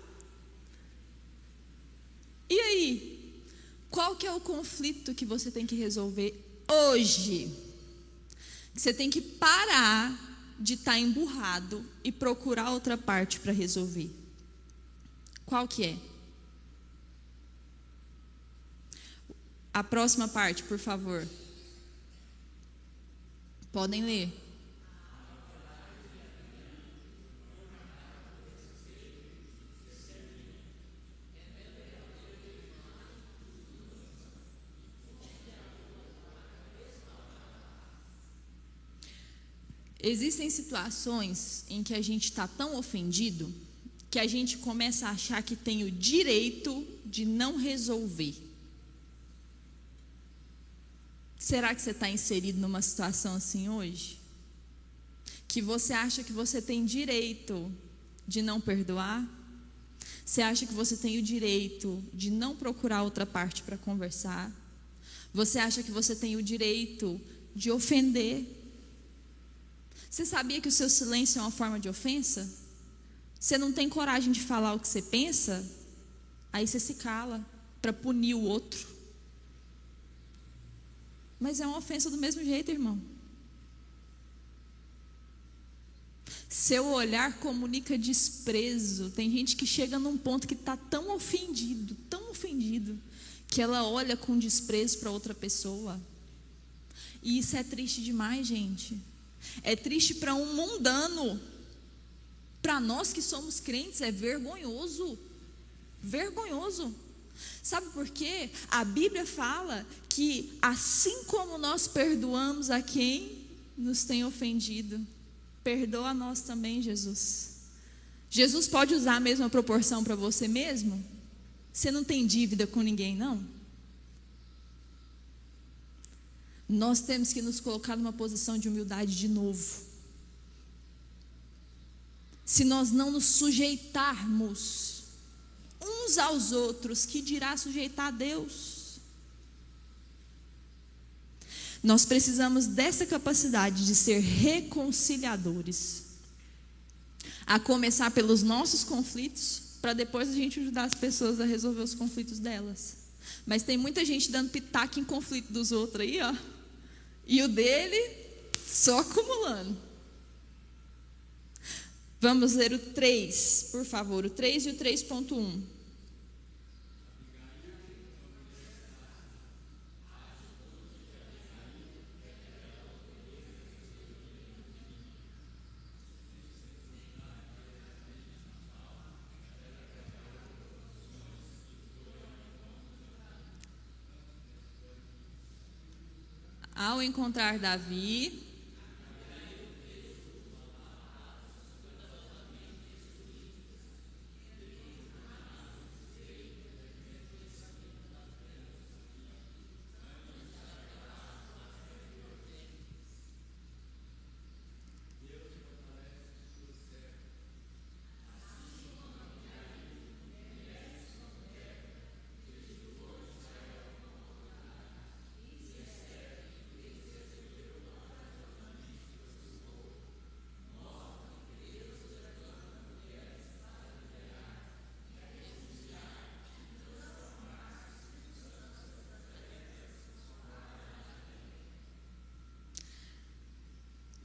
E aí? Qual que é o conflito que você tem que resolver hoje? Você tem que parar de estar emburrado e procurar outra parte para resolver. Qual que é? A próxima parte, por favor. Podem ler. Existem situações em que a gente está tão ofendido que a gente começa a achar que tem o direito de não resolver. Será que você está inserido numa situação assim hoje? Que você acha que você tem direito de não perdoar? Você acha que você tem o direito de não procurar outra parte para conversar? Você acha que você tem o direito de ofender? Você sabia que o seu silêncio é uma forma de ofensa? Você não tem coragem de falar o que você pensa? Aí você se cala para punir o outro. Mas é uma ofensa do mesmo jeito, irmão. Seu olhar comunica desprezo. Tem gente que chega num ponto que está tão ofendido, que ela olha com desprezo para outra pessoa. E isso é triste demais, gente. É triste para um mundano. Para nós que somos crentes é vergonhoso. Vergonhoso. Sabe por quê? A Bíblia fala que assim como nós perdoamos a quem nos tem ofendido, perdoa a nós também, Jesus. Jesus pode usar a mesma proporção para você mesmo? Você não tem dívida com ninguém, não? nós temos que nos colocar numa posição de humildade de novo. Se nós não nos sujeitarmos uns aos outros, que dirá sujeitar a Deus? Nós precisamos dessa capacidade de ser reconciliadores, a começar pelos nossos conflitos, para depois a gente ajudar as pessoas a resolver os conflitos delas. Mas tem muita gente dando pitaco em conflito dos outros aí, ó, e o dele só acumulando. Vamos ler o 3, por favor, o 3 e o 3.1. Ao encontrar Davi,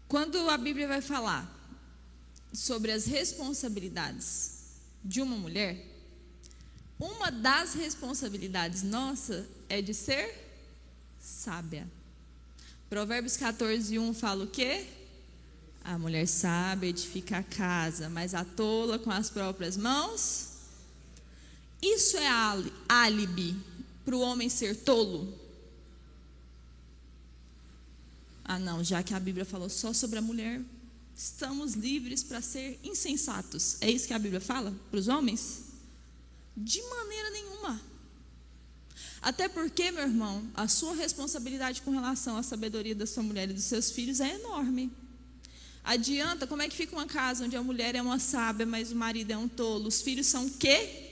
quando a Bíblia vai falar sobre as responsabilidades de uma mulher, uma das responsabilidades nossa é de ser sábia. Provérbios 14:1 fala o quê? A mulher sábia edifica a casa, mas a tola com as próprias mãos. Isso é álibi para o homem ser tolo? Ah, não, já que a Bíblia falou só sobre a mulher, estamos livres para ser insensatos. É isso que a Bíblia fala para os homens? De maneira nenhuma. Até porque, meu irmão, a sua responsabilidade com relação à sabedoria da sua mulher e dos seus filhos é enorme. Adianta, como é que fica uma casa onde a mulher é uma sábia, mas o marido é um tolo? Os filhos são o quê?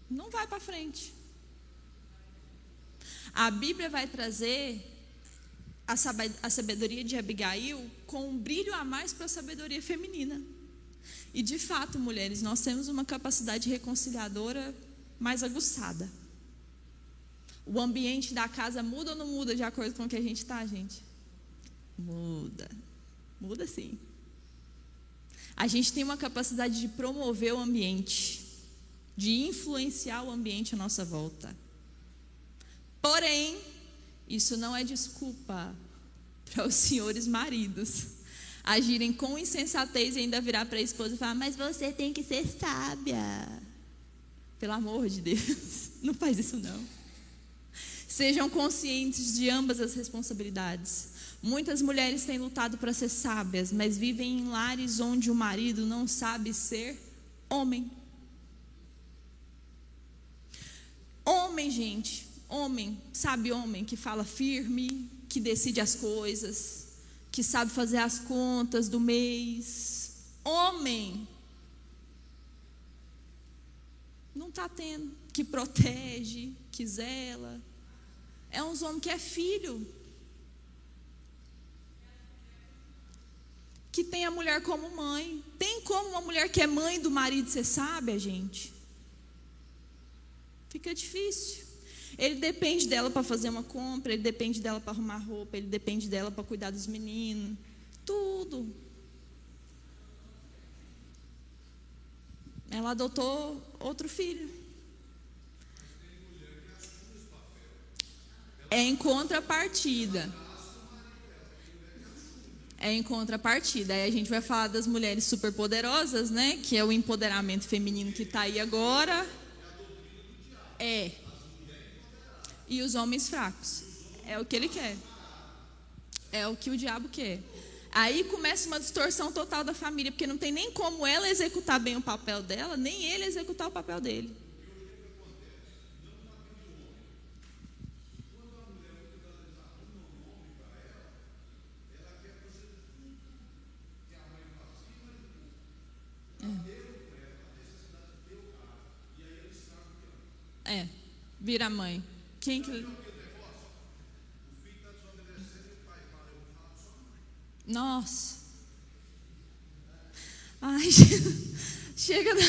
Não vai para frente. A Bíblia vai trazer a sabedoria de Abigail com um brilho a mais para a sabedoria feminina. E de fato, mulheres, nós temos uma capacidade reconciliadora mais aguçada. O ambiente da casa muda ou não muda de acordo com o que a gente está, gente? Muda. Muda sim. A gente tem uma capacidade de promover o ambiente, de influenciar o ambiente à nossa volta. Porém, isso não é desculpa para os senhores maridos agirem com insensatez e ainda virar para a esposa e falar: mas você tem que ser sábia. Pelo amor de Deus, não faz isso não. Sejam conscientes de ambas as responsabilidades. Muitas mulheres têm lutado para ser sábias, mas vivem em lares onde o marido não sabe ser homem. Homem, gente. Homem, sabe homem, que fala firme, que decide as coisas, que sabe fazer as contas do mês. Homem não está tendo, que protege, que zela. É uns homens que é filho, que tem a mulher como mãe. Tem como uma mulher que é mãe do marido ser sábia, gente? Fica difícil. Ele depende dela para fazer uma compra, ele depende dela para arrumar roupa, ele depende dela para cuidar dos meninos, tudo. Ela adotou outro filho. É em contrapartida. É em contrapartida. Aí a gente vai falar das mulheres superpoderosas, né? Que é o empoderamento feminino que está aí agora. E os homens fracos. É o que ele quer. É o que o diabo quer. Aí começa uma distorção total da família, porque não tem nem como ela executar bem o papel dela, nem ele executar o papel dele. vira mãe. Quem que... Nossa. Ai, chega da...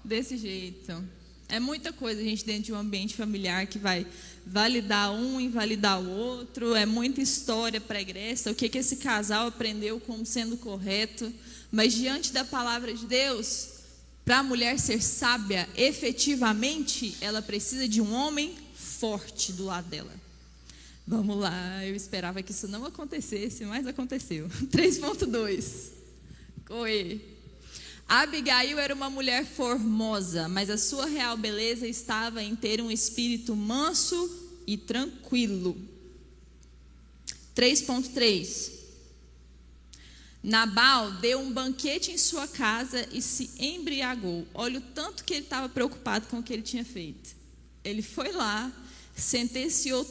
Desse jeito. É muita coisa, a gente, dentro de um ambiente familiar que vai validar um, invalidar o outro. É muita história pregressa. O que esse casal aprendeu como sendo correto. Mas diante da palavra de Deus, para a mulher ser sábia, efetivamente, ela precisa de um homem forte do lado dela. Vamos lá, eu esperava que isso não acontecesse, mas aconteceu. 3.2. Corre. Abigail era uma mulher formosa, mas a sua real beleza estava em ter um espírito manso e tranquilo. 3.3. Nabal deu um banquete em sua casa e se embriagou. Olha o tanto que ele estava preocupado com o que ele tinha feito. Ele foi lá, sentenciou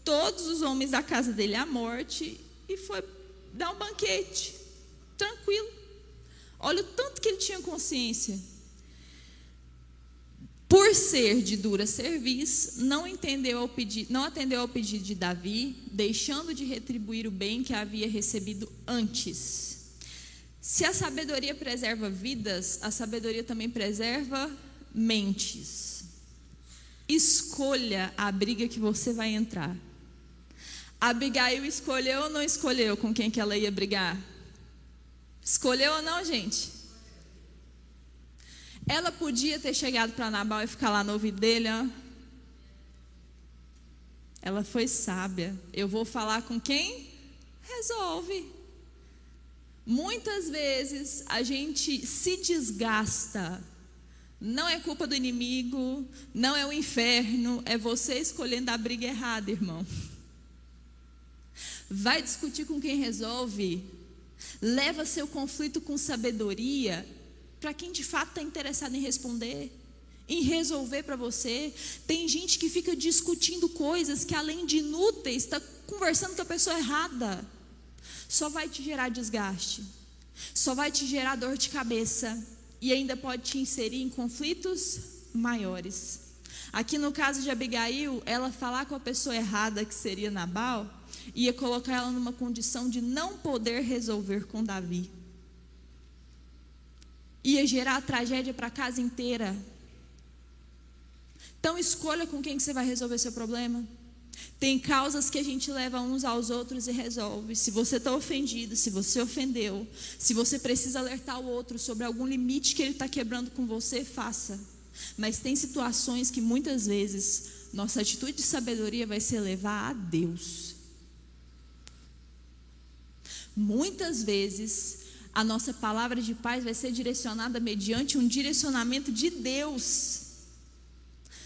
todos os homens da casa dele à morte e foi dar um banquete, tranquilo. Olha o tanto que ele tinha consciência. Por ser de dura cerviz, não atendeu ao pedido de Davi, deixando de retribuir o bem que havia recebido antes. Se a sabedoria preserva vidas, a sabedoria também preserva mentes. Escolha a briga que você vai entrar. Abigail escolheu ou não escolheu com quem que ela ia brigar? Escolheu ou não, gente? Ela podia ter chegado para Nabal e ficar lá no ouvido dele, ó. Ela foi sábia. Eu vou falar com quem resolve. Muitas vezes a gente se desgasta. Não é culpa do inimigo, não é o inferno, é você escolhendo a briga errada, irmão. Vai discutir com quem resolve. Leva seu conflito com sabedoria para quem de fato está interessado em responder, em resolver para você. Tem gente que fica discutindo coisas que, além de inúteis, está conversando com a pessoa errada. Só vai te gerar desgaste, só vai te gerar dor de cabeça e ainda pode te inserir em conflitos maiores. Aqui no caso de Abigail, ela falar com a pessoa errada, que seria Nabal, ia colocar ela numa condição de não poder resolver com Davi. Ia gerar tragédia para a casa inteira. Então escolha com quem que você vai resolver seu problema. Tem causas que a gente leva uns aos outros e resolve. Se você está ofendido, se você ofendeu, se você precisa alertar o outro sobre algum limite que ele está quebrando com você, faça. Mas tem situações que muitas vezes nossa atitude de sabedoria vai ser levar a Deus. Muitas vezes a nossa palavra de paz vai ser direcionada mediante um direcionamento de Deus.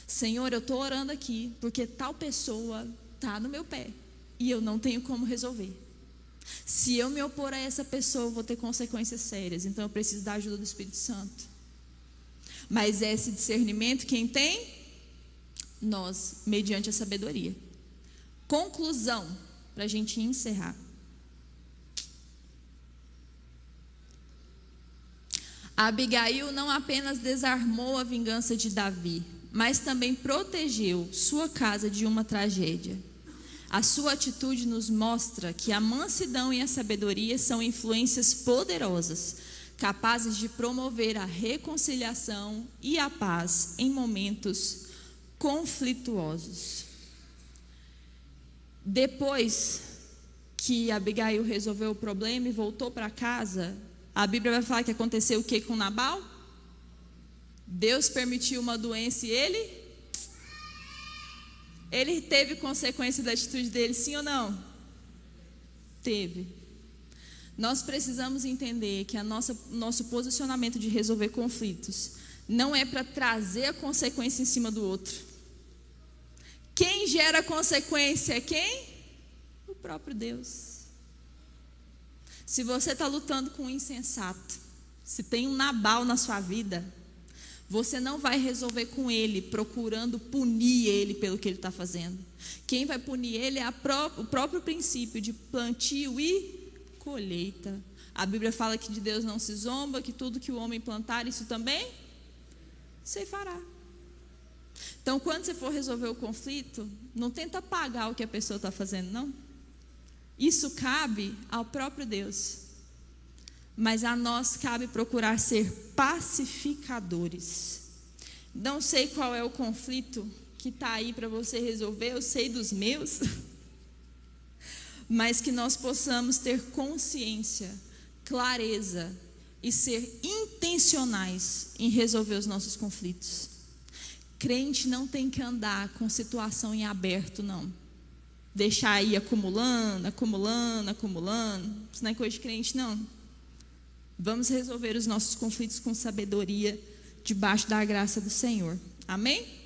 Senhor, eu estou orando aqui porque tal pessoa está no meu pé e eu não tenho como resolver. Se eu me opor a essa pessoa, eu vou ter consequências sérias. Então eu preciso da ajuda do Espírito Santo. Mas esse discernimento quem tem? Nós, mediante a sabedoria. Conclusão, para a gente encerrar. Abigail não apenas desarmou a vingança de Davi, mas também protegeu sua casa de uma tragédia. A sua atitude nos mostra que a mansidão e a sabedoria são influências poderosas, capazes de promover a reconciliação e a paz em momentos conflituosos. Depois que Abigail resolveu o problema e voltou para casa, a Bíblia vai falar que aconteceu o que com Nabal? Deus permitiu uma doença e ele teve consequência da atitude dele, sim ou não? Teve. Nós precisamos entender que nosso posicionamento de resolver conflitos não é para trazer a consequência em cima do outro. Quem gera a consequência é quem? O próprio Deus. Se você está lutando com um insensato, se tem um Nabal na sua vida, você não vai resolver com ele, procurando punir ele pelo que ele está fazendo. Quem vai punir ele é o próprio princípio de plantio e colheita. A Bíblia fala que de Deus não se zomba, que tudo que o homem plantar, isso também ceifará. Então, quando você for resolver o conflito, não tenta apagar o que a pessoa está fazendo, não. Isso cabe ao próprio Deus. Mas a nós cabe procurar ser pacificadores. Não sei qual é o conflito que está aí para você resolver, eu sei dos meus. Mas que nós possamos ter consciência, clareza e ser intencionais em resolver os nossos conflitos. Crente não tem que andar com situação em aberto, não. Deixar aí acumulando. Isso não é coisa de crente, não. Vamos resolver os nossos conflitos com sabedoria, debaixo da graça do Senhor. Amém?